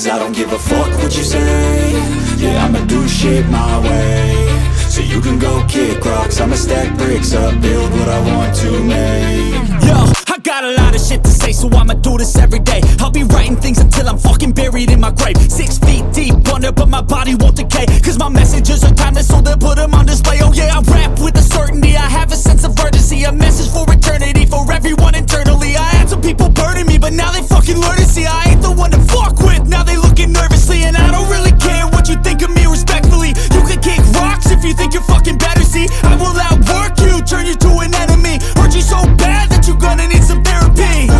'Cause I don't give a fuck what you say. Yeah, I'ma do shit my way. So you can go kick rocks, I'ma stack bricks up, build what I want to make. Yo, I got a lot of shit to say, so I'ma do this every day. I'll be writing things until I'm fucking buried in my grave. 6 feet deep under, but my body won't decay. 'Cause my messages are timeless, so they'll put them on display. Oh yeah, I rap with a certainty, I have a sense of urgency. A message for eternity, for everyone internally. I had some people burning me, but now they fucking learn to see I ain't the one to fuck with, now they looking nervously. And I don't really care what you think of me, respectfully. You can kick rocks if you think you're fucking better, see. I will outwork you, turn you to an enemy. Hurt you so bad that you're gonna need some therapy.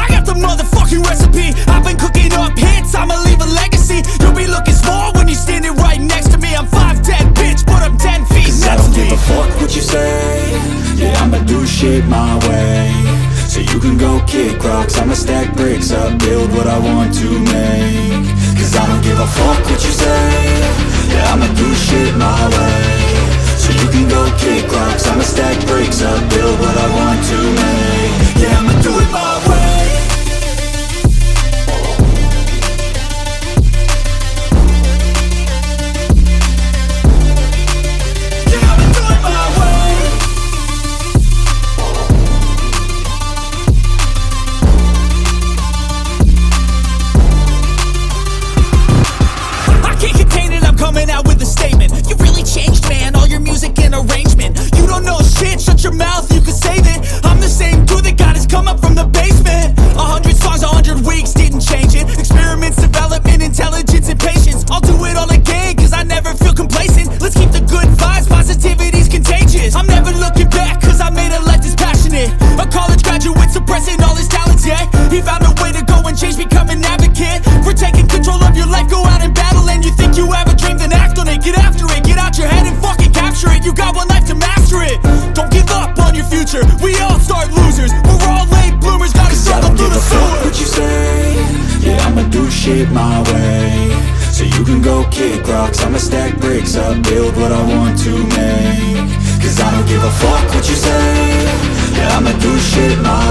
I got the motherfucking recipe, I've been cooking up hits, I'ma leave a legacy. You'll be looking small when you're standing right next to me. I'm 5'10", bitch, but I'm 10 feet. 'Cause I don't give a fuck what you say. Yeah, I'ma do shit my way. So you can go kick rocks, I'ma stack bricks up, build what I want to make. 'Cause I don't give a fuck what you say. Yeah, I'ma do shit my way. So you can go kick rocks, I'ma stack bricks up, build what I want to make. Yeah, I'ma do it my way. Yeah, I'ma do it my way. I can't contain it, I'm coming out with a statement. You really changed, man, all your music and arrangement. You don't know shit, shut your mouth, you can save it. I'm the same dude that got his come up from the basement. 100 songs, 100 weeks, didn't change it. Experiments, development, intelligence, and patience. I'll do it all again, 'cause I never feel complacent. Let's keep the good vibes, positivity's contagious. I'm never looking back, 'cause I made a life that's passionate. A college graduate suppressing all his talents, yeah. He found a way to go and change, become an advocate for taking control of your life, go out and battle. And you think you have a dream, then act on it. Get after it, get out your head and fucking capture it. You got one life to master it. Don't give up on your future, we all start losers. We're all late bloomers, gotta struggle through the sewer. What you say? Yeah, I'ma do shit my way. So you can go kick rocks, I'ma stack bricks up, build what I want to make. 'Cause I don't give a fuck what you say. Yeah, I'ma do shit my